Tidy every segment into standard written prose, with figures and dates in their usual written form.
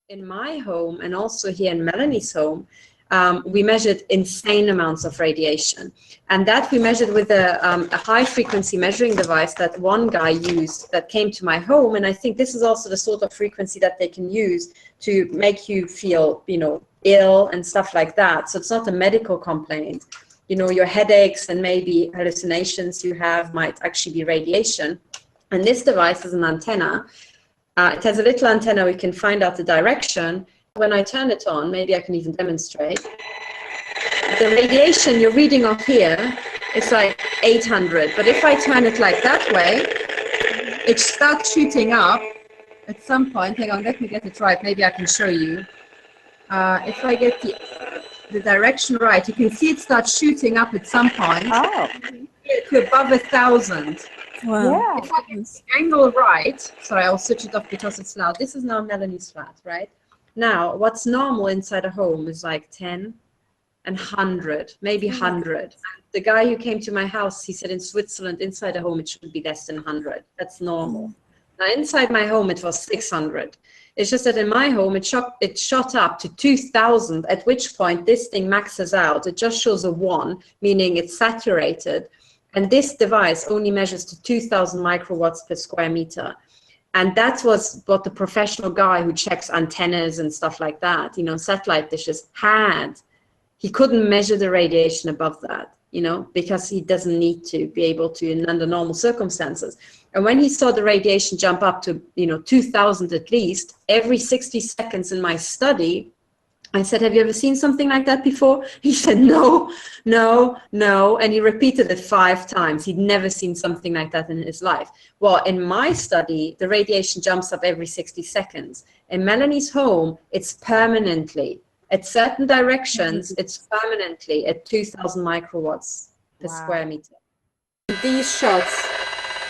In my home and also here in Melanie's home, we measured insane amounts of radiation. And that we measured with a high frequency measuring device that one guy used that came to my home. And I think this is also the sort of frequency that they can use to make you feel, you know, ill and stuff like that. So it's not a medical complaint. You know, your headaches and maybe hallucinations you have might actually be radiation. And this device is an antenna. It has a little antenna. We can find out the direction. When I turn it on, maybe I can even demonstrate. The radiation you're reading off here is like 800. But if I turn it like that way, it starts shooting up at some point. Hang on, let me get it right. Maybe I can show you. If I get the direction right, you can see it starts shooting up at some point to above 1,000. Wow. Yeah. If I get the angle right, sorry, I'll switch it off because it's loud. This is now Melanie's flat, right? Now, what's normal inside a home is like 10 and 100, maybe 100. The guy who came to my house, he said in Switzerland, inside a home, it should be less than 100. That's normal. Now, inside my home, it was 600. It's just that in my home, it shot up to 2,000, at which point this thing maxes out. It just shows a 1, meaning it's saturated. And this device only measures to 2,000 microwatts per square meter. And that was what the professional guy who checks antennas and stuff like that, you know, satellite dishes had. He couldn't measure the radiation above that, you know, because he doesn't need to be able to under normal circumstances. And when he saw the radiation jump up to, you know, 2,000 at least, every 60 seconds in my study, I said, have you ever seen something like that before? He said, no, no, no. And he repeated it 5 times. He'd never seen something like that in his life. Well, in my study, the radiation jumps up every 60 seconds. In Melanie's home, it's permanently. At certain directions, it's permanently at 2,000 microwatts per square meter. These shots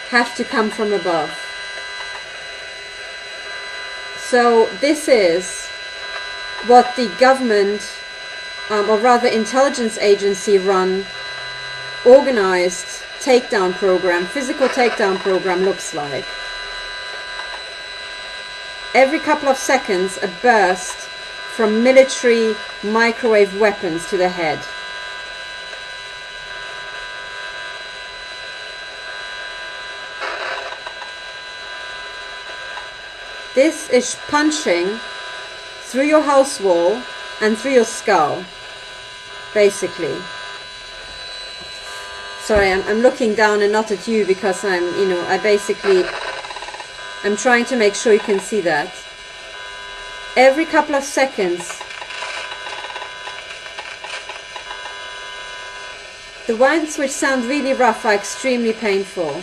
have to come from above. So this is what the government, or rather intelligence agency run, organized takedown program, physical takedown program looks like. Every couple of seconds, a burst from military microwave weapons to the head. This is punching through your house wall and through your skull, basically. Sorry, I'm looking down and not at you because I'm trying to make sure you can see that. Every couple of seconds, the ones which sound really rough are extremely painful.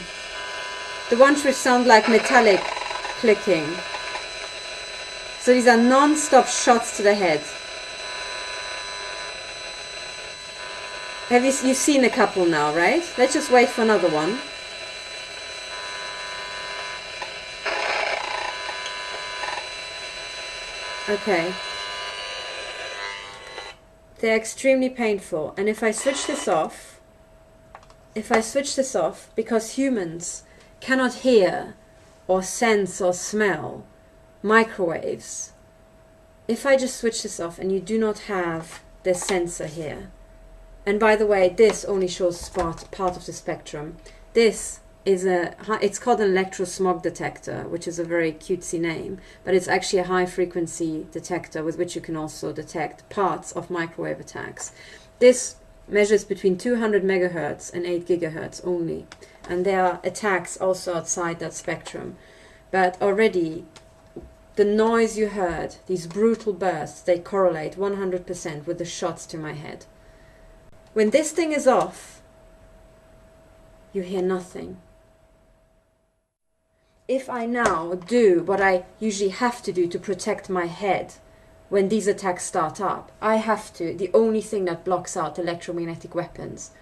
The ones which sound like metallic clicking. So these are non-stop shots to the head. You've seen a couple now, right? Let's just wait for another one. Okay. They're extremely painful. And if I switch this off, because humans cannot hear or sense or smell microwaves, if I just switch this off and you do not have the sensor here, and by the way, this only shows part of the spectrum. This is it's called an electrosmog detector, which is a very cutesy name, but it's actually a high frequency detector with which you can also detect parts of microwave attacks. This measures between 200 megahertz and 8 gigahertz only, and there are attacks also outside that spectrum. But already the noise you heard, these brutal bursts, they correlate 100% with the shots to my head. When this thing is off, you hear nothing. If I now do what I usually have to do to protect my head when these attacks start up, the only thing that blocks out electromagnetic weapons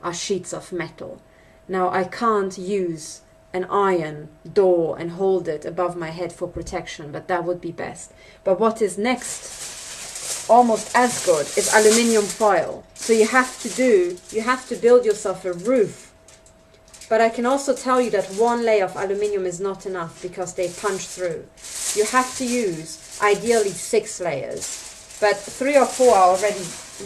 are sheets of metal. Now I can't use an iron door and hold it above my head for protection, but that would be best. But what is next, almost as good, is aluminium foil. So you have to build yourself a roof. But I can also tell you that one layer of aluminium is not enough because they punch through. You have to use ideally 6 layers, but 3 or 4 are already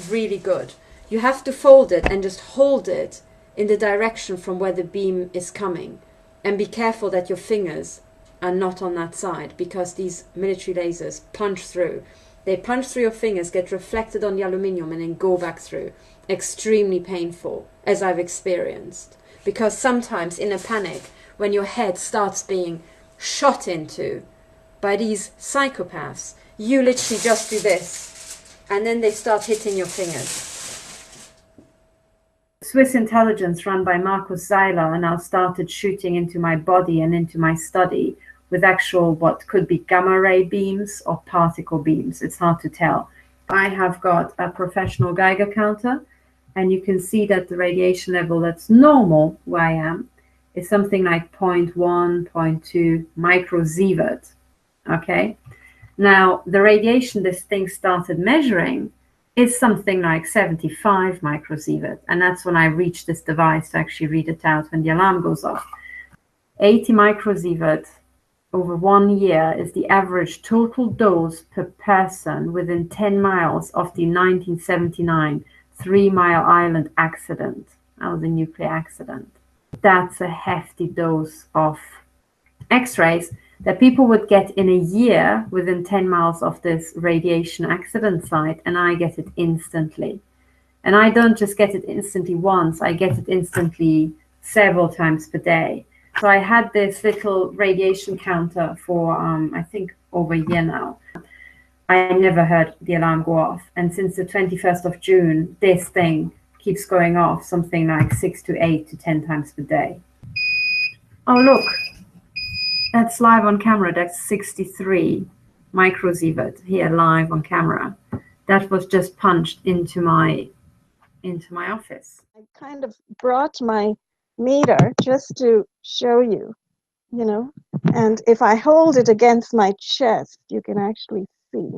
really good. You have to fold it and just hold it in the direction from where the beam is coming, and be careful that your fingers are not on that side, because these military lasers punch through. They punch through your fingers, get reflected on the aluminium, and then go back through. Extremely painful, as I've experienced. Because sometimes in a panic, when your head starts being shot into by these psychopaths, you literally just do this, and then they start hitting your fingers. Swiss intelligence run by Markus Seiler now started shooting into my body and into my study with actual what could be gamma ray beams or particle beams. It's hard to tell. I have got a professional Geiger counter, and you can see that the radiation level that's normal where I am is something like 0.1, 0.2 microsievert. Okay. Now, the radiation this thing started measuring is something like 75 microsievert. And that's when I reach this device to actually read it out when the alarm goes off. 80 microsievert over 1 year is the average total dose per person within 10 miles of the 1979 3 Mile Island accident. That was a nuclear accident. That's a hefty dose of X-rays that people would get in a year within 10 miles of this radiation accident site, and I get it instantly. And I don't just get it instantly once, I get it instantly several times per day. So I had this little radiation counter for, I think, over a year now. I never heard the alarm go off. And since the 21st of June, this thing keeps going off something like 6 to 8 to 10 times per day. Oh, look. That's live on camera. That's 63 microsievert here live on camera. That was just punched into my office. I kind of brought my meter just to show you, you know, and if I hold it against my chest, you can actually see.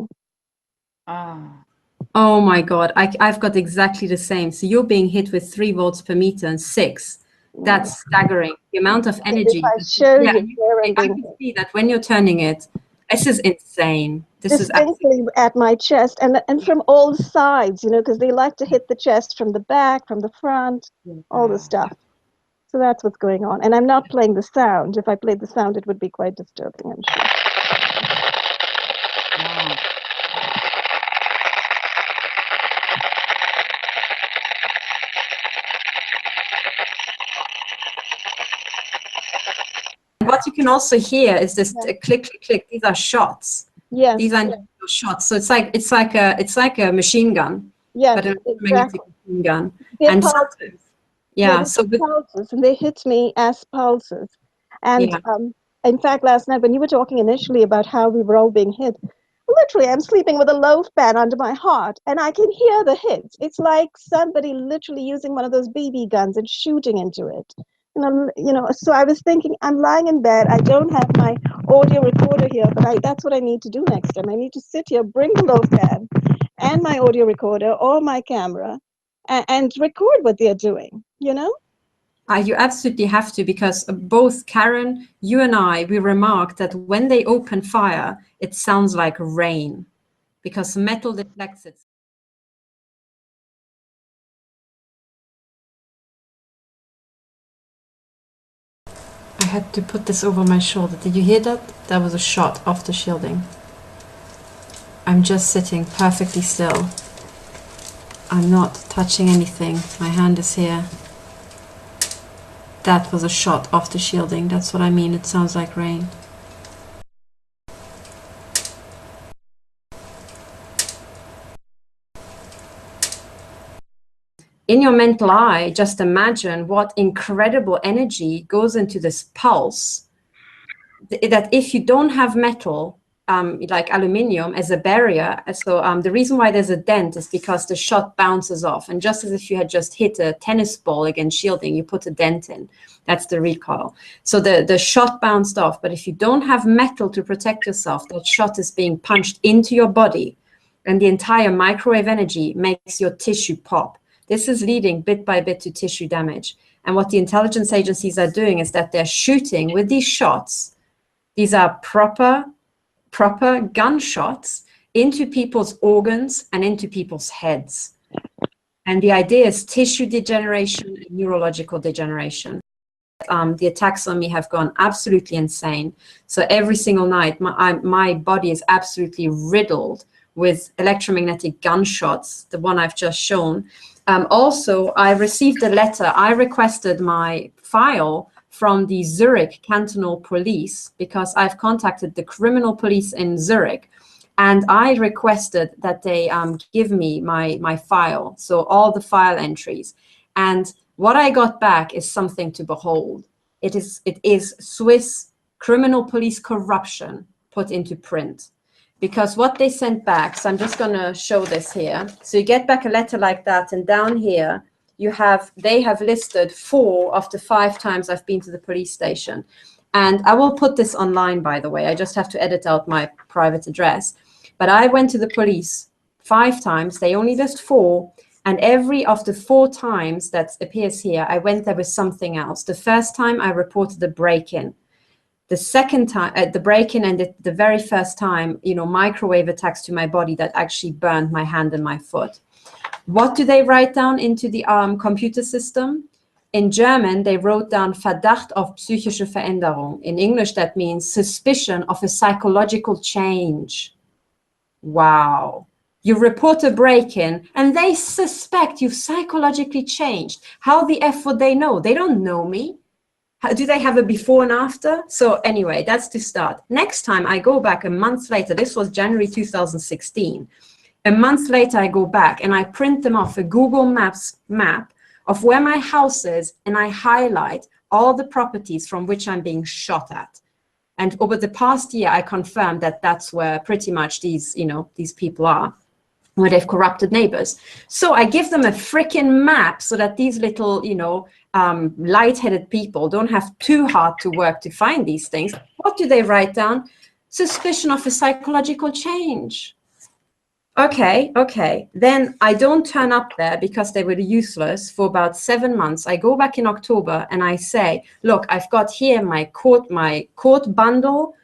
Oh my God, I've got exactly the same. So you're being hit with 3 volts per meter and 6. That's staggering. The amount of energy. If I show you here, I can see that when you're turning it. This is insane. This is distinctly at my chest, and from all sides, you know, because they like to hit the chest from the back, from the front, all the stuff. So that's what's going on. And I'm not playing the sound. If I played the sound, it would be quite disturbing, I'm sure. Wow. What you can also hear is this click, click, click. These are shots. Yes. These are shots. So it's like a machine gun. Yes, but an exactly. machine gun. They're And pulses. yeah, so pulses, and they hit me as pulses. And in fact, last night when you were talking initially about how we were all being hit, literally, I'm sleeping with a loaf pan under my heart, and I can hear the hits. It's like somebody literally using one of those BB guns and shooting into it. You know, so I was thinking, I'm lying in bed. I don't have my audio recorder here, but that's what I need to do next time. I need to sit here, bring the loaf pan and my audio recorder or my camera and record what they're doing, you know? You absolutely have to, because both Karen, you and I, we remarked that when they open fire, it sounds like rain, because metal deflects it. I had to put this over my shoulder. Did you hear that? That was a shot off the shielding. I'm just sitting perfectly still. I'm not touching anything. My hand is here. That was a shot off the shielding. That's what I mean. It sounds like rain. In your mental eye, just imagine what incredible energy goes into this pulse, that if you don't have metal, like aluminium as a barrier, so the reason why there's a dent is because the shot bounces off. And just as if you had just hit a tennis ball against shielding, you put a dent in. That's the recoil. So the shot bounced off. But if you don't have metal to protect yourself, that shot is being punched into your body, and the entire microwave energy makes your tissue pop. This is leading bit by bit to tissue damage. And what the intelligence agencies are doing is that they're shooting with these shots. These are proper proper gunshots into people's organs and into people's heads. And the idea is tissue degeneration and neurological degeneration. The attacks on me have gone absolutely insane. So every single night, my body is absolutely riddled with electromagnetic gunshots, the one I've just shown. Also, I received a letter. I requested my file from the Zurich cantonal police because I've contacted the criminal police in Zurich. And I requested that they give me my file, so all the file entries. And what I got back is something to behold. It is Swiss criminal police corruption put into print. Because what they sent back, so I'm just going to show this here. So you get back a letter like that, and down here, they have listed 4 of the 5 times I've been to the police station. And I will put this online, by the way. I just have to edit out my private address. But I went to the police 5 times. They only list 4. And every of the 4 times that appears here, I went there with something else. The first time I reported a break-in. The second time, the break-in, and the very first time, microwave attacks to my body that actually burned my hand and my foot. What do they write down into the computer system? In German, they wrote down Verdacht auf psychische Veränderung. In English, that means suspicion of a psychological change. Wow. You report a break-in and they suspect you've psychologically changed. How the F would they know? They don't know me. Do they have a before and after? So anyway, that's to start. Next time I go back a month later, this was January 2016. A month later, I go back and I print them off a Google Maps map of where my house is, and I highlight all the properties from which I'm being shot at. And over the past year, I confirmed that that's where pretty much these people are, where they've corrupted neighbors. So I give them a freaking map so that these little, light-headed people don't have too hard to work to find these things. What do they write down? Suspicion of a psychological change. Okay. Then I don't turn up there because they were useless for about 7 months. I go back in October and I say, look, I've got here my court bundle.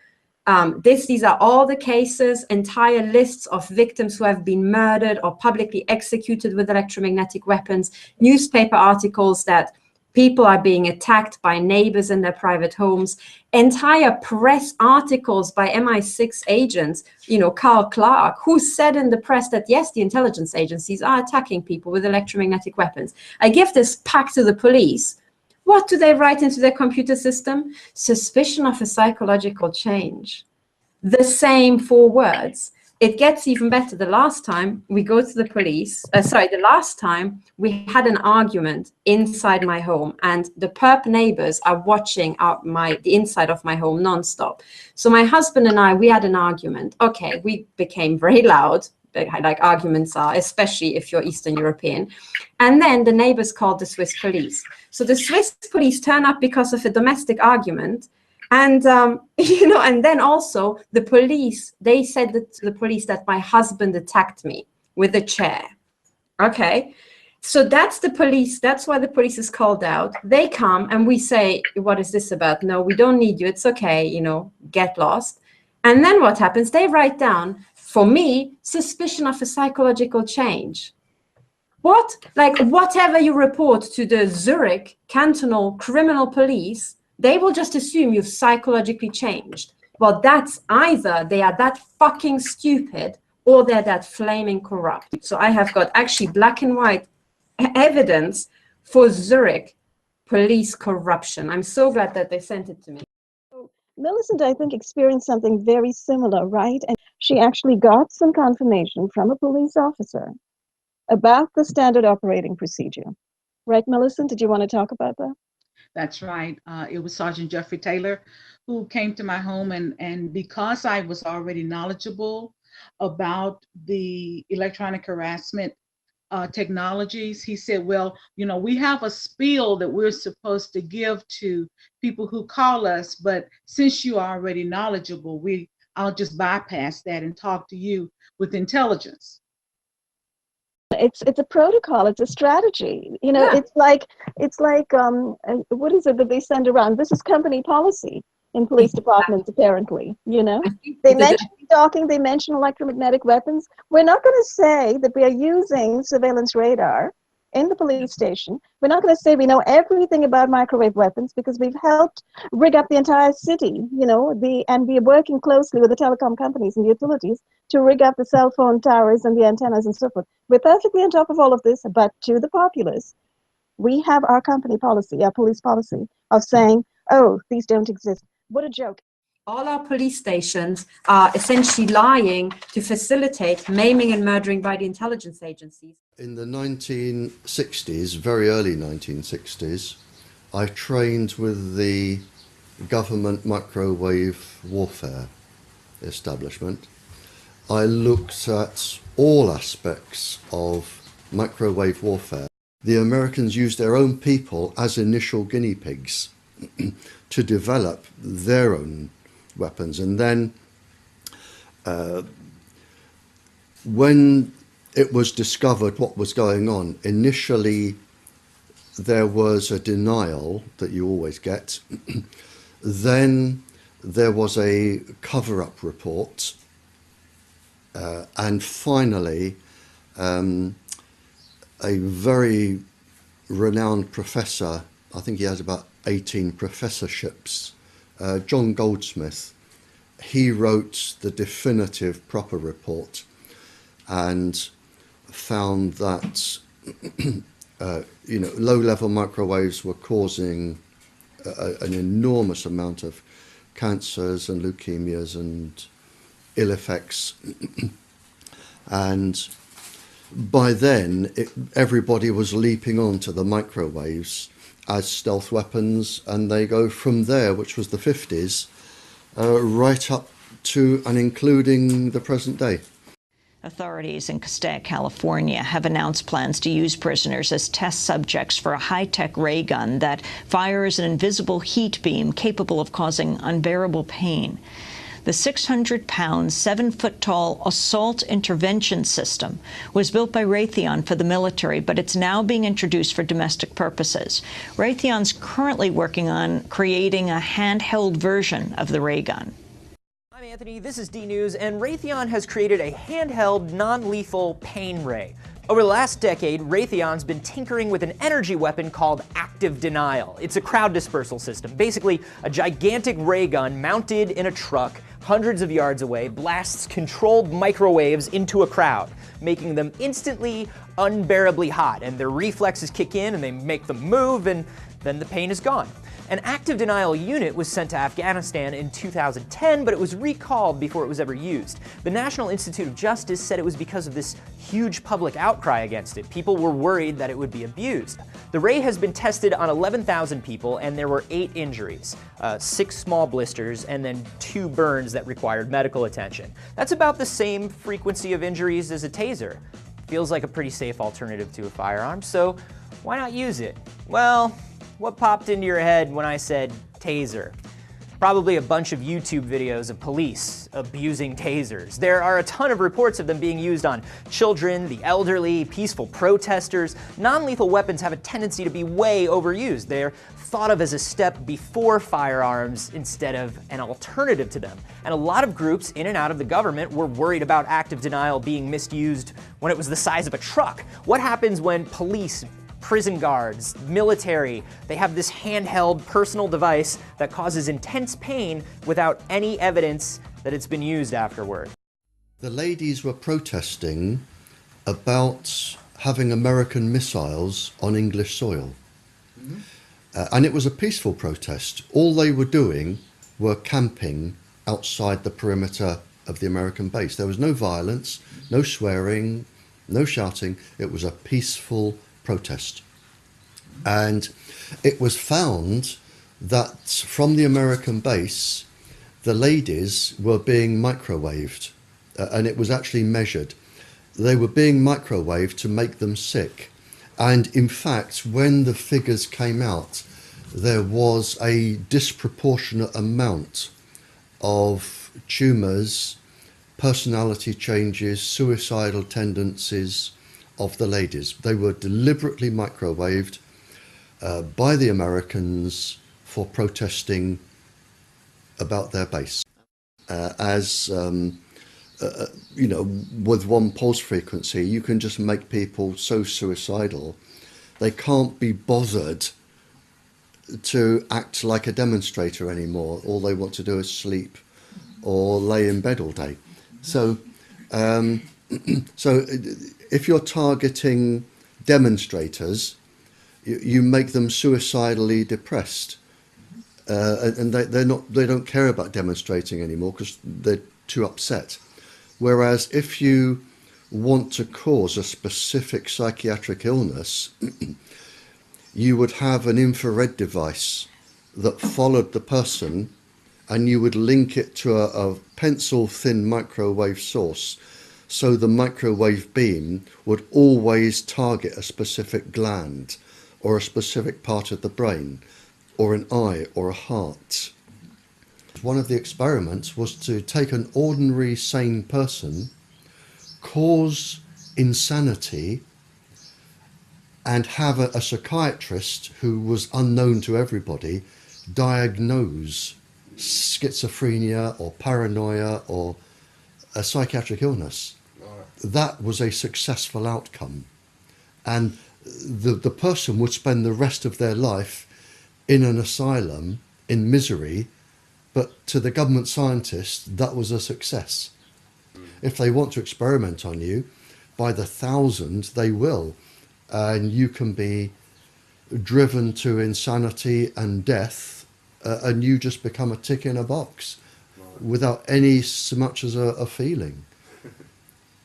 These are all the cases, entire lists of victims who have been murdered or publicly executed with electromagnetic weapons, newspaper articles that people are being attacked by neighbors in their private homes, entire press articles by MI6 agents, Carl Clark, who said in the press that, yes, the intelligence agencies are attacking people with electromagnetic weapons. I give this pack to the police. What do they write into their computer system? Suspicion of a psychological change. The same 4 words. It gets even better. The last time we go to the police, the last time we had an argument inside my home, and the perp neighbors are watching the inside of my home nonstop. So my husband and I, we had an argument. Okay, we became very loud, like arguments are, especially if you're Eastern European. And then the neighbors called the Swiss police. So the Swiss police turn up because of a domestic argument. And, and then also the police, they said to the police that my husband attacked me with a chair. Okay. So that's the police. That's why the police is called out. They come and we say, what is this about? No, we don't need you. It's okay. Get lost. And then what happens? They write down, for me, suspicion of a psychological change. What? Like whatever you report to the Zurich cantonal criminal police, they will just assume you've psychologically changed. Well, that's either they are that fucking stupid or they're that flaming corrupt. So I have got actually black and white evidence for Zurich police corruption. I'm so glad that they sent it to me. Millicent, I think, experienced something very similar, right? And she actually got some confirmation from a police officer about the standard operating procedure. Right, Millicent? Did you want to talk about that? That's right. It was Sergeant Jeffrey Taylor who came to my home, and because I was already knowledgeable about the electronic harassment technologies, he said, well, we have a spiel that we're supposed to give to people who call us, but since you are already knowledgeable, I'll just bypass that and talk to you with intelligence. It's a protocol. It's a strategy. Yeah. It's like what is it that they send around? This is company policy. in police departments, apparently, you know. They mention stalking, they mention electromagnetic weapons. We're not going to say that we are using surveillance radar in the police station. We're not going to say we know everything about microwave weapons because we've helped rig up the entire city, you know, and we are working closely with the telecom companies and the utilities to rig up the cell phone towers and the antennas and so forth. We're perfectly on top of all of this, but to the populace, we have our company policy, our police policy of saying, oh, these don't exist. What a joke. All our police stations are essentially lying to facilitate maiming and murdering by the intelligence agencies. In the 1960s, very early 1960s, I trained with the government microwave warfare establishment. I looked at all aspects of microwave warfare. The Americans used their own people as initial guinea pigs to develop their own weapons. And then when it was discovered what was going on, initially there was a denial that you always get. Then there was a cover-up report. And finally, a very renowned professor, I think he has about 18 professorships, John Goldsmith, he wrote the definitive proper report and found that low-level microwaves were causing an enormous amount of cancers and leukemias and ill effects. And by then, everybody was leaping onto the microwaves as stealth weapons, and they go from there, which was the 50s, right up to and including the present day. Authorities in Castaic, California have announced plans to use prisoners as test subjects for a high-tech ray gun that fires an invisible heat beam capable of causing unbearable pain. The 600-pound, 7-foot-tall assault intervention system was built by Raytheon for the military, but it's now being introduced for domestic purposes. Raytheon's currently working on creating a handheld version of the ray gun. I'm Anthony, this is D News, and Raytheon has created a handheld, non-lethal pain ray. Over the last decade, Raytheon's been tinkering with an energy weapon called active denial. It's a crowd dispersal system, basically a gigantic ray gun mounted in a truck hundreds of yards away, blasts controlled microwaves into a crowd, making them instantly unbearably hot, and their reflexes kick in and they make them move, and then the pain is gone. An active denial unit was sent to Afghanistan in 2010, but it was recalled before it was ever used. The National Institute of Justice said it was because of this huge public outcry against it. People were worried that it would be abused. The ray has been tested on 11,000 people, and there were 8 injuries, 6 small blisters, and then 2 burns that required medical attention. That's about the same frequency of injuries as a taser. Feels like a pretty safe alternative to a firearm, so why not use it? Well, what popped into your head when I said taser? Probably a bunch of YouTube videos of police abusing tasers. There are a ton of reports of them being used on children, the elderly, peaceful protesters. Non-lethal weapons have a tendency to be way overused. They're thought of as a step before firearms instead of an alternative to them. And a lot of groups in and out of the government were worried about active denial being misused when it was the size of a truck. What happens when police, prison guards, military, they have this handheld personal device that causes intense pain without any evidence that it's been used afterward? The ladies were protesting about having American missiles on English soil. Mm-hmm. And it was a peaceful protest. All they were doing were camping outside the perimeter of the American base. There was no violence, no swearing, no shouting. It was a peaceful protest. And it was found that from the American base, the ladies were being microwaved, and it was actually measured. They were being microwaved to make them sick. And in fact, when the figures came out, there was a disproportionate amount of tumours, personality changes, suicidal tendencies of the ladies. They were deliberately microwaved by the Americans for protesting about their base. You know, with one pulse frequency, you can just make people so suicidal, they can't be bothered to act like a demonstrator anymore. All they want to do is sleep or lay in bed all day. So, so if you're targeting demonstrators, you make them suicidally depressed, and they don't care about demonstrating anymore because they're too upset. Whereas if you want to cause a specific psychiatric illness, you would have an infrared device that followed the person, and you would link it to a pencil thin microwave source, so the microwave beam would always target a specific gland or a specific part of the brain or an eye or a heart. One of the experiments was to take an ordinary sane person, cause insanity, and have a psychiatrist who was unknown to everybody diagnose schizophrenia or paranoia or a psychiatric illness. That was a successful outcome. And the person would spend the rest of their life in an asylum in misery, but to the government scientists, that was a success. If they want to experiment on you, by the thousands, they will. And you can be driven to insanity and death, and you just become a tick in a box without any so much as a feeling.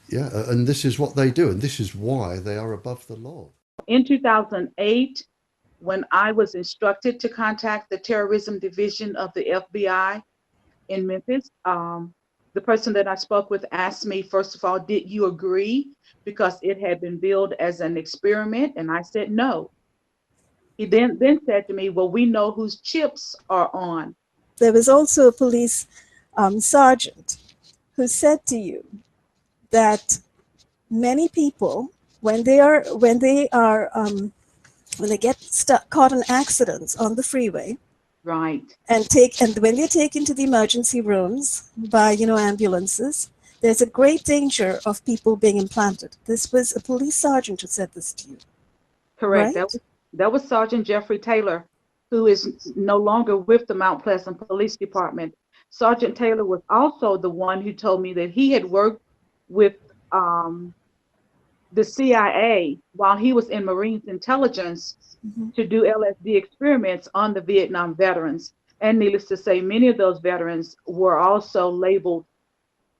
Yeah, and this is what they do, and this is why they are above the law. In 2008, when I was instructed to contact the terrorism division of the FBI in Memphis, the person that I spoke with asked me, first of all, did you agree? Because it had been billed as an experiment, and I said no. He then said to me, well, we know whose chips are on. There was also a police sergeant who said to you that many people, when they get caught in accidents on the freeway, right, and when they're taken to the emergency rooms by ambulances, there's a great danger of people being implanted. This was a police sergeant who said this to you. Correct. Right? That was Sergeant Jeffrey Taylor, who is no longer with the Mount Pleasant Police Department. Sergeant Taylor was also the one who told me that he had worked with the CIA while he was in Marines intelligence to do LSD experiments on the Vietnam veterans. And needless to say, many of those veterans were also labeled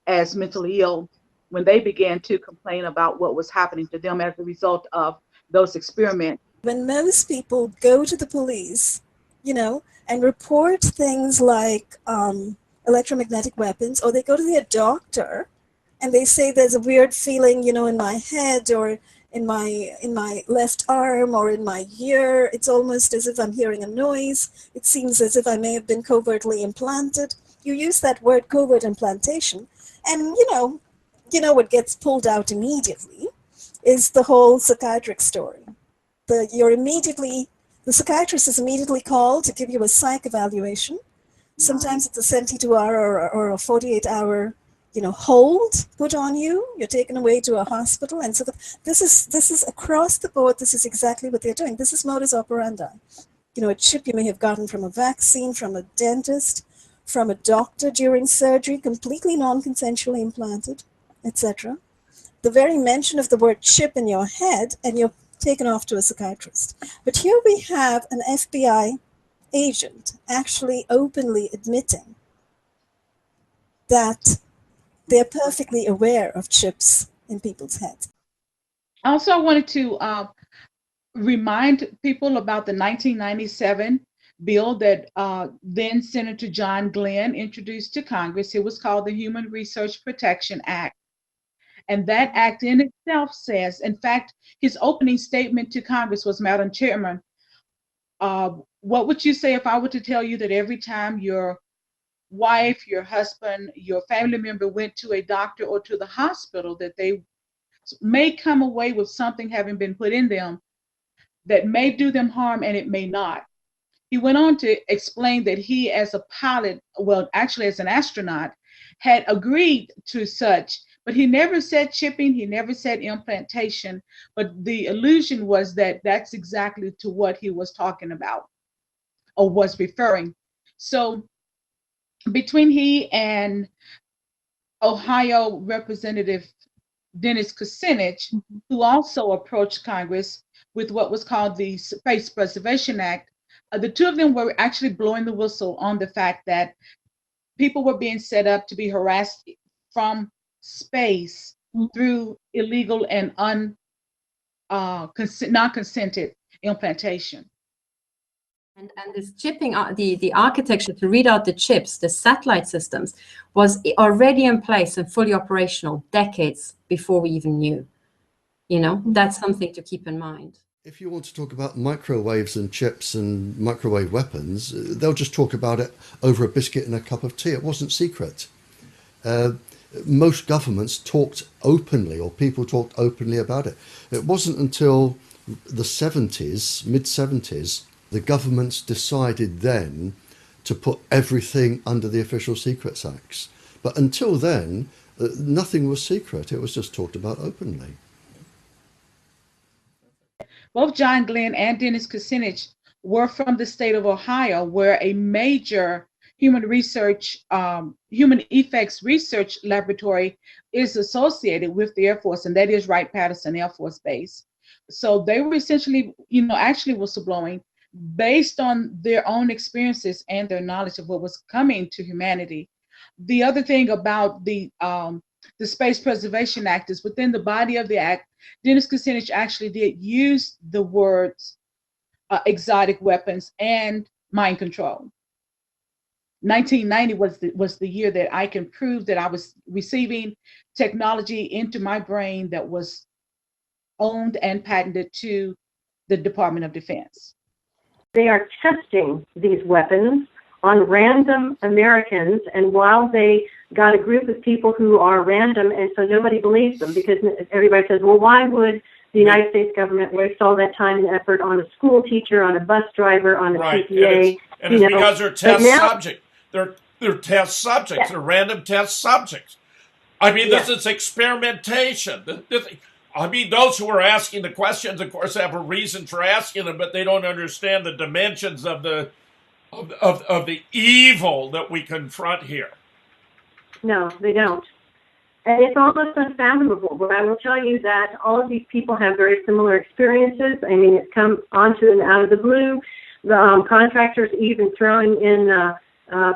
as mentally ill when they began to complain about what was happening to them as a result of those experiments. When most people go to the police, and report things like electromagnetic weapons, or they go to their doctor and they say there's a weird feeling, in my head or in my left arm or in my ear, it's almost as if I'm hearing a noise. It seems as if I may have been covertly implanted. You use that word covert implantation, and what gets pulled out immediately is the whole psychiatric story. The psychiatrist is immediately called to give you a psych evaluation. Sometimes it's a 72-hour or a 48-hour, hold put on you. You're taken away to a hospital, and so this is across the board. This is exactly what they're doing. This is modus operandi. A chip you may have gotten from a vaccine, from a dentist, from a doctor during surgery, completely non-consensually implanted, etc. The very mention of the word chip in your head, and you're taken off to a psychiatrist. But here we have an FBI agent actually openly admitting that they're perfectly aware of chips in people's heads. Also, I wanted to remind people about the 1997 bill that then Senator John Glenn introduced to Congress. It was called the Human Research Protection Act. And that act in itself says, in fact, his opening statement to Congress was, Madam Chairman, what would you say if I were to tell you that every time your wife, your husband, your family member went to a doctor or to the hospital, that they may come away with something having been put in them that may do them harm and it may not? he went on to explain that he, as a pilot, well, actually as an astronaut, had agreed to such, but he never said chipping, he never said implantation, but the illusion was that that's exactly to what he was talking about or was referring. So between he and Ohio Representative Dennis Kucinich, who also approached Congress with what was called the Space Preservation Act, the two of them were actually blowing the whistle on the fact that people were being set up to be harassed from space through illegal and non-consented implantation. And this chipping, the architecture to read out the chips, the satellite systems, was already in place and fully operational decades before we even knew. You know, that's something to keep in mind. If you want to talk about microwaves and chips and microwave weapons, they'll just talk about it over a biscuit and a cup of tea. It wasn't secret. Most governments talked openly, or people talked openly about it. It wasn't until the 70s, mid-70s, the governments decided then to put everything under the Official Secrets Acts. But until then, nothing was secret. It was just talked about openly. Both John Glenn and Dennis Kucinich were from the state of Ohio, where a major human effects research laboratory is associated with the Air Force, and that is Wright-Patterson Air Force Base. So they were essentially, actually whistleblowing based on their own experiences and their knowledge of what was coming to humanity. The other thing about the Space Preservation Act is within the body of the act, Dennis Kucinich actually did use the words exotic weapons and mind control. 1990 was the year that I can prove that I was receiving technology into my brain that was owned and patented to the Department of Defense. They are testing these weapons on random Americans, and while they got a group of people who are random, and so nobody believes them, because everybody says, well, why would the United States government waste all that time and effort on a school teacher, on a bus driver, on a CPA? And it's because they're test subjects. They're test subjects. They're random test subjects. I mean, this is experimentation. I mean, those who are asking the questions, of course, have a reason for asking them, but they don't understand the dimensions of the evil that we confront here. No, they don't. And it's almost unfathomable, but I will tell you that all of these people have very similar experiences. I mean, it's come onto and out of the blue. The contractors even throwing in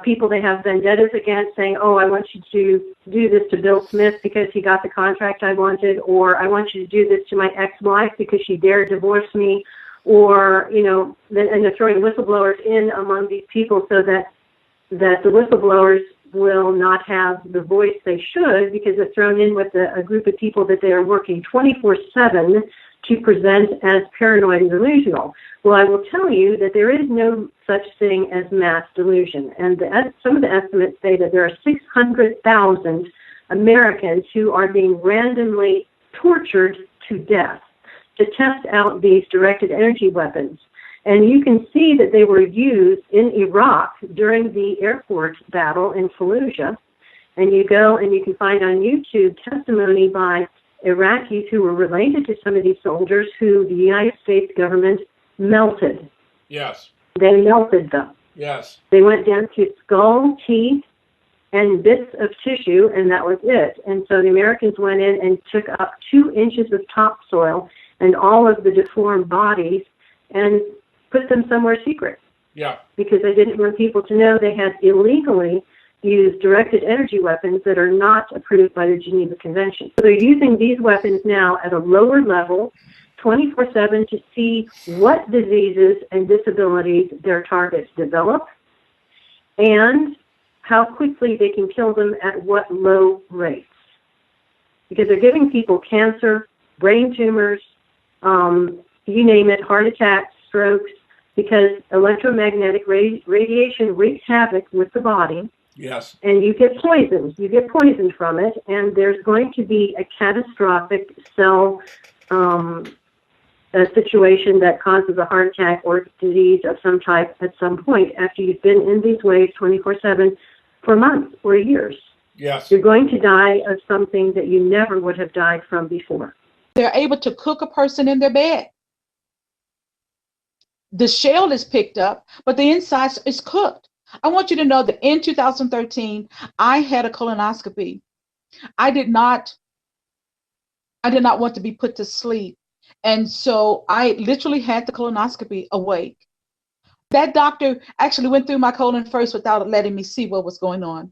people they have vendettas against, saying, oh, I want you to do this to Bill Smith because he got the contract I wanted, or I want you to do this to my ex-wife because she dared divorce me, or, and they're throwing whistleblowers in among these people so that the whistleblowers will not have the voice they should, because they're thrown in with a group of people that they are working 24/7 to present as paranoid and delusional. Well, I will tell you that there is no such thing as mass delusion. And some of the estimates say that there are 600,000 Americans who are being randomly tortured to death to test out these directed energy weapons. And you can see that they were used in Iraq during the airport battle in Fallujah. And you go and you can find on YouTube testimony by Iraqis who were related to some of these soldiers who the United States government melted. Yes. They melted them. Yes. They went down to skull, teeth, and bits of tissue, and that was it. And so the Americans went in and took up 2 inches of topsoil and all of the deformed bodies and put them somewhere secret. Yeah. Because they didn't want people to know they had illegally used directed energy weapons that are not approved by the Geneva Convention. So they're using these weapons now at a lower level, 24/7, to see what diseases and disabilities their targets develop and how quickly they can kill them at what low rates. Because they're giving people cancer, brain tumors, you name it, heart attacks, strokes, because electromagnetic radiation wreaks havoc with the body. Yes. And you get poisoned. You get poisoned from it, and there's going to be a catastrophic cell a situation that causes a heart attack or disease of some type at some point after you've been in these waves 24/7 for months or years. Yes. You're going to die of something that you never would have died from before. They're able to cook a person in their bed. The shell is picked up, but the inside is cooked. I want you to know that in 2013, I had a colonoscopy. I did not want to be put to sleep. And so I literally had the colonoscopy awake. That doctor actually went through my colon first without letting me see what was going on.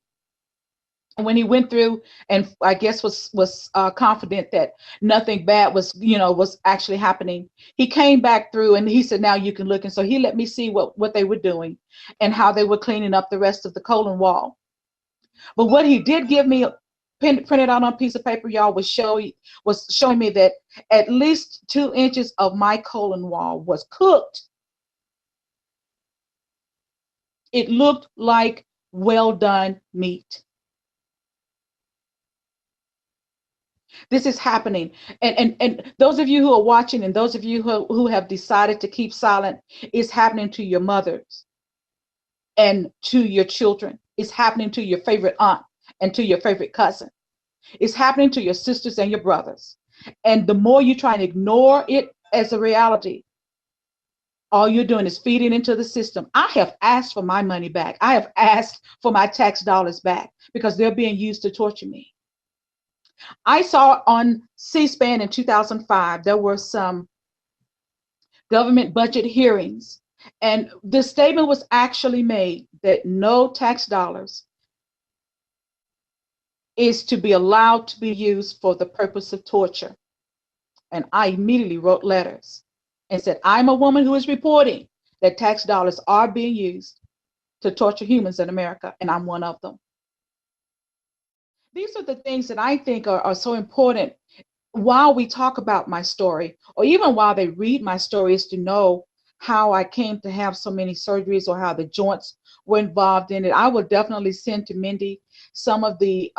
And when he went through and I guess was confident that nothing bad was actually happening, he came back through and he said, now you can look. And so he let me see what they were doing and how they were cleaning up the rest of the colon wall. But what he did give me printed out on a piece of paper, y'all, was showing me that at least 2 inches of my colon wall was cooked. It looked like well done meat. This is happening. And those of you who are watching and those of you who have decided to keep silent, it's happening to your mothers and to your children. It's happening to your favorite aunt and to your favorite cousin. It's happening to your sisters and your brothers. And the more you try and ignore it as a reality, all you're doing is feeding into the system. I have asked for my money back. I have asked for my tax dollars back because they're being used to torture me. I saw on C-SPAN in 2005, there were some government budget hearings, and the statement was actually made that no tax dollars is to be allowed to be used for the purpose of torture. And I immediately wrote letters and said, I'm a woman who is reporting that tax dollars are being used to torture humans in America, and I'm one of them. These are the things that I think are so important while we talk about my story, or even while they read my story, is to know how I came to have so many surgeries or how the joints were involved in it. I will definitely send to Mindy some of the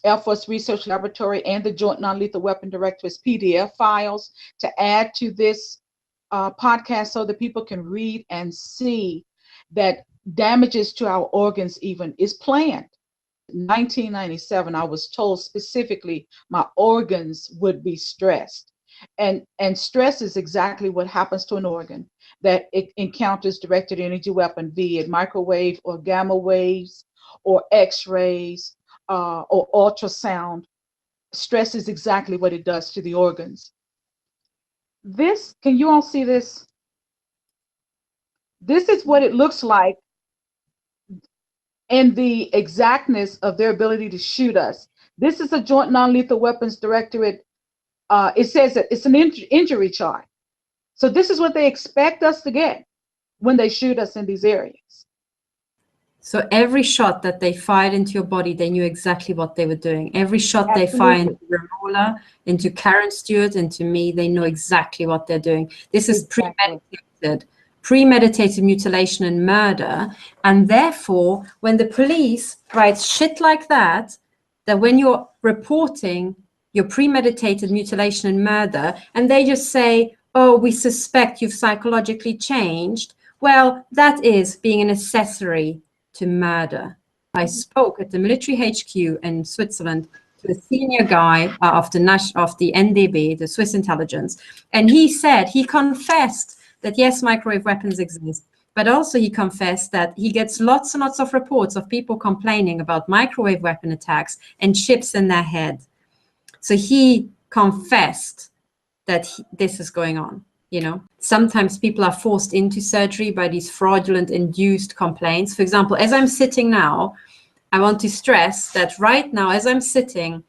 Air Force Research Laboratory and the Joint Non-Lethal Weapon Directorate's PDF files to add to this podcast so that people can read and see that damages to our organs even is planned. In 1997, I was told specifically my organs would be stressed. And stress is exactly what happens to an organ that it encounters directed energy weapon, be it microwave or gamma waves or X-rays or ultrasound. Stress is exactly what it does to the organs. This, can you all see this? This is what it looks like and the exactness of their ability to shoot us. This is a Joint Non-Lethal Weapons Directorate. It says that it's an injury chart. So this is what they expect us to get when they shoot us in these areas. So every shot that they fired into your body, they knew exactly what they were doing. Every shot they fired into Ramola, into Karen Stewart, into me, they know exactly what they're doing. This is premeditated mutilation and murder. And therefore, when the police writes shit like that when you're reporting your premeditated mutilation and murder, and they just say, oh, we suspect you've psychologically changed, well, that is being an accessory to murder. I spoke at the military HQ in Switzerland to a senior guy of the NDB, the Swiss intelligence, and he said, he confessed that yes, microwave weapons exist, but also he confessed that he gets lots and lots of reports of people complaining about microwave weapon attacks and chips in their head. So he confessed that this is going on. You know, sometimes people are forced into surgery by these fraudulent induced complaints. For example, as I'm sitting now, I want to stress that right now, as I'm sitting,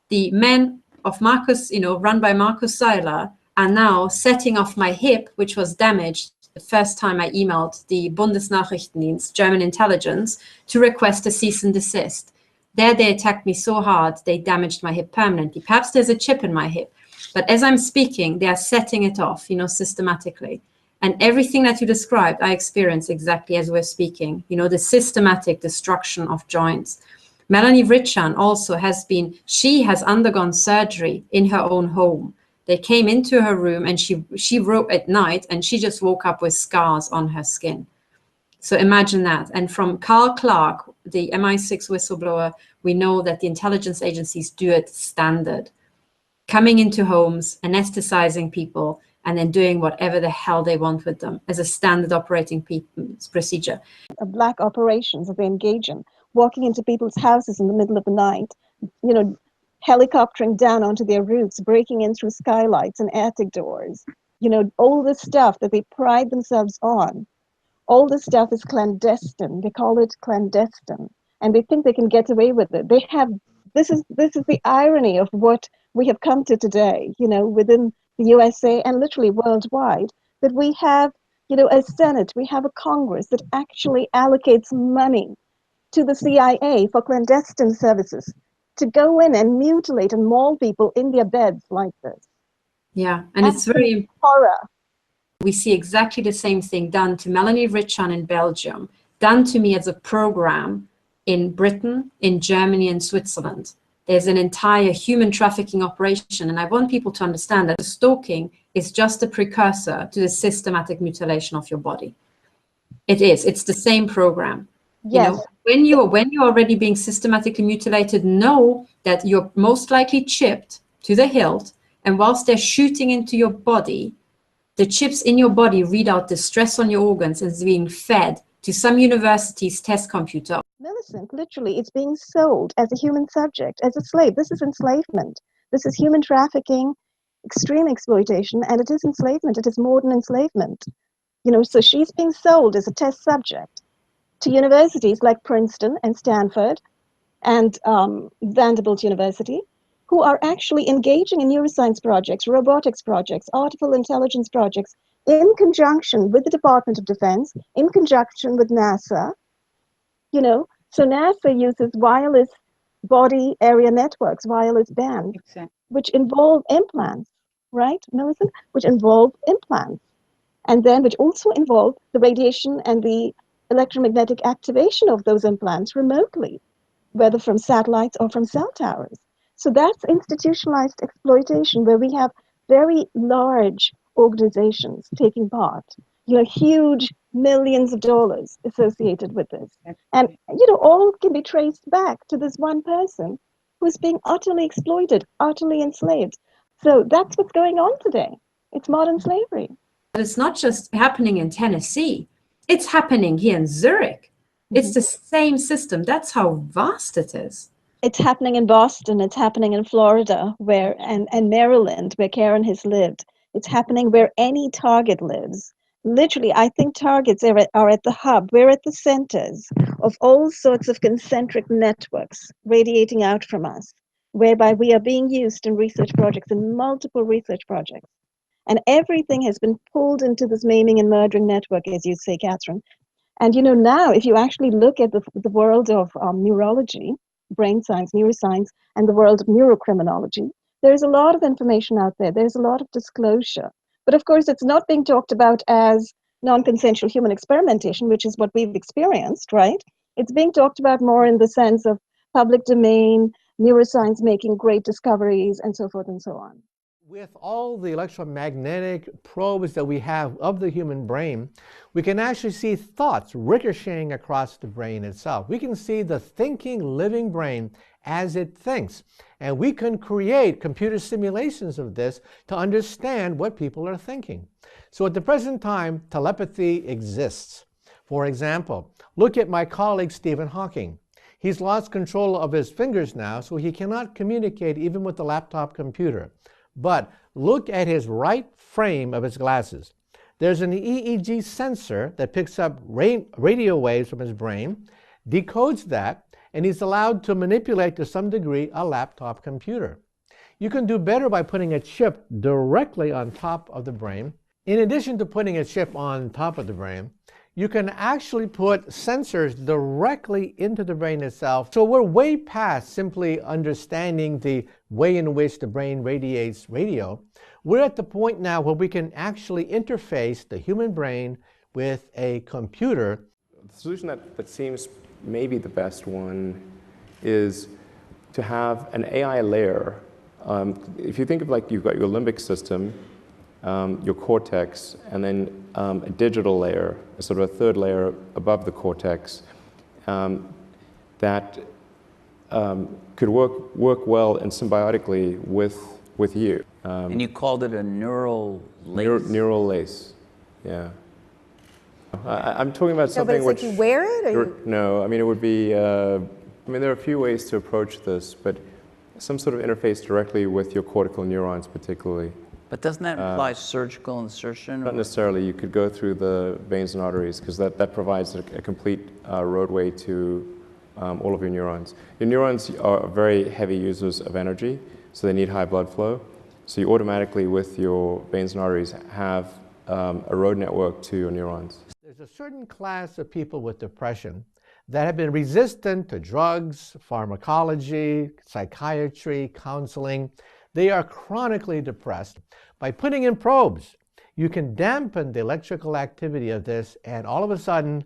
the men of Marcus, run by Marcus Seiler, are now setting off my hip, which was damaged the first time I emailed the Bundesnachrichtendienst, German intelligence, to request a cease and desist. There they attacked me so hard, they damaged my hip permanently. Perhaps there's a chip in my hip. But as I'm speaking, they are setting it off, systematically. And everything that you described, I experience exactly as we're speaking, the systematic destruction of joints. Melanie Richan also she has undergone surgery in her own home They came into her room and she wrote at night, and she just woke up with scars on her skin. So imagine that. And from Carl Clark, the MI6 whistleblower, we know that the intelligence agencies do it standard. Coming into homes, anesthetizing people, and then doing whatever the hell they want with them as a standard operating procedure. Black operations that they engage in, walking into people's houses in the middle of the night, you know, helicoptering down onto their roofs, breaking in through skylights and attic doors. You know, all the stuff that they pride themselves on. All this stuff is clandestine. They call it clandestine, and they think they can get away with it. They have this is the irony of what we have come to today. You know, within the USA and literally worldwide, that we have, you know, a Senate, we have a Congress that actually allocates money to the CIA for clandestine services to go in and mutilate and maul people in their beds like this. Yeah, and it's very horror. We see exactly the same thing done to Melanie Richan in Belgium, done to me as a program in Britain, in Germany, and Switzerland. There's an entire human trafficking operation, and I want people to understand that stalking is just a precursor to the systematic mutilation of your body. It is. It's the same program. Yes. You know, when you're already being systematically mutilated, know that you're most likely chipped to the hilt, and whilst they're shooting into your body, the chips in your body read out the stress on your organs and is being fed to some university's test computer. Millicent, literally, it's being sold as a human subject, as a slave. This is enslavement. This is human trafficking, extreme exploitation, and it is enslavement. It is modern enslavement. You know, so she's being sold as a test subject to universities like Princeton and Stanford and Vanderbilt University, who are actually engaging in neuroscience projects, robotics projects, artificial intelligence projects, in conjunction with the Department of Defense, in conjunction with NASA. You know, so NASA uses wireless body area networks, wireless bands, which involve implants, right, Millicent? Which involve implants, and then which also involve the radiation and the electromagnetic activation of those implants remotely, whether from satellites or from cell towers. So that's institutionalized exploitation, where we have very large organizations taking part, you know, huge millions of dollars associated with this. And, you know, all can be traced back to this one person who's being utterly exploited, utterly enslaved. So that's what's going on today. It's modern slavery. But it's not just happening in Tennessee. It's happening here in Zurich. It's the same system. That's how vast it is. It's happening in Boston. It's happening in Florida, where and Maryland, where Karen has lived. It's happening where any target lives. Literally, I think targets are at the hub. We're at the centers of all sorts of concentric networks radiating out from us, whereby we are being used in research projects, in multiple research projects. And everything has been pulled into this maiming and murdering network, as you say, Catherine. And, you know, now, if you actually look at the world of neurology, brain science, neuroscience, and the world of neurocriminology, there's a lot of information out there. There's a lot of disclosure. But of course, it's not being talked about as non-consensual human experimentation, which is what we've experienced, right? It's being talked about more in the sense of public domain, neuroscience making great discoveries, and so forth and so on. With all the electromagnetic probes that we have of the human brain, we can actually see thoughts ricocheting across the brain itself. We can see the thinking, living brain as it thinks. And we can create computer simulations of this to understand what people are thinking. So at the present time, telepathy exists. For example, look at my colleague Stephen Hawking. He's lost control of his fingers now, so he cannot communicate even with the laptop computer. But look at his right frame of his glasses. There's an EEG sensor that picks up radio waves from his brain, decodes that, and he's allowed to manipulate to some degree a laptop computer. You can do better by putting a chip directly on top of the brain. In addition to putting a chip on top of the brain, you can actually put sensors directly into the brain itself. So we're way past simply understanding the way in which the brain radiates radio. We're at the point now where we can actually interface the human brain with a computer. The solution that seems maybe the best one is to have an AI layer if you think of like you've got your limbic system, your cortex, and then a digital layer, a sort of a third layer above the cortex, that could work well and symbiotically with you. And you called it a neural lace? Neural lace, yeah. I'm talking about something but it's like you wear it? Or no, I mean, it would be, I mean, there are a few ways to approach this, but some sort of interface directly with your cortical neurons particularly. But doesn't that imply surgical insertion? Not necessarily. You could go through the veins and arteries because that provides a complete roadway to all of your neurons. Your neurons are very heavy users of energy, so they need high blood flow. So you automatically, with your veins and arteries, have a road network to your neurons. There's a certain class of people with depression that have been resistant to drugs, pharmacology, psychiatry, counseling. They are chronically depressed. By putting in probes, you can dampen the electrical activity of this, and all of a sudden,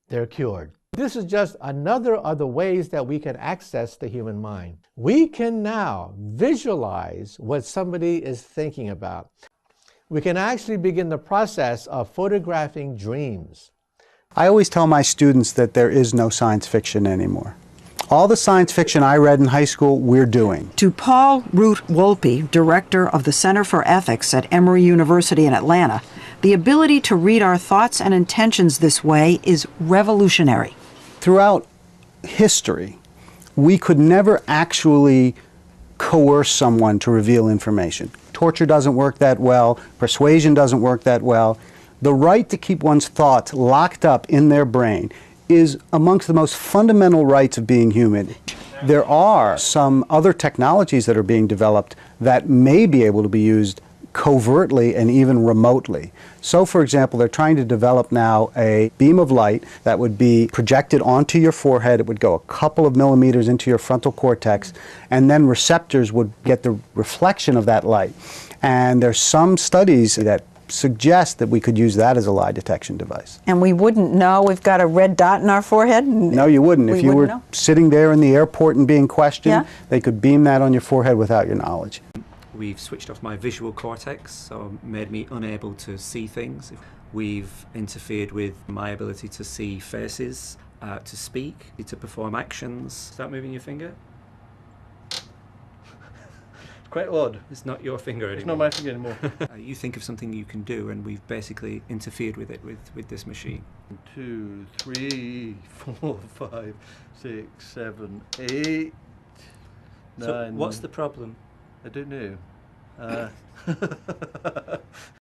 they're cured. This is just another of the ways that we can access the human mind. We can now visualize what somebody is thinking about. We can actually begin the process of photographing dreams. I always tell my students that there is no science fiction anymore. All the science fiction I read in high school, we're doing. To Paul Root Wolpe, director of the Center for Ethics at Emory University in Atlanta, the ability to read our thoughts and intentions this way is revolutionary. Throughout history, we could never actually coerce someone to reveal information. Torture doesn't work that well. Persuasion doesn't work that well. The right to keep one's thoughts locked up in their brain is amongst the most fundamental rights of being human. There are some other technologies that are being developed that may be able to be used covertly and even remotely. So, for example, they're trying to develop now a beam of light that would be projected onto your forehead. It would go a couple of millimeters into your frontal cortex, and then receptors would get the reflection of that light. And there's some studies that suggest that we could use that as a lie detection device. And we wouldn't know we've got a red dot in our forehead? No, you wouldn't. If you were sitting there in the airport and being questioned, they could beam that on your forehead without your knowledge. We've switched off my visual cortex, so made me unable to see things. We've interfered with my ability to see faces, to speak, to perform actions. Start moving your finger. Quite odd. It's not your finger anymore. It's not my finger anymore. You think of something you can do, and we've basically interfered with it with this machine. 2, 3, 4, 5, 6, 7, 8, 9. So what's the problem? I don't know.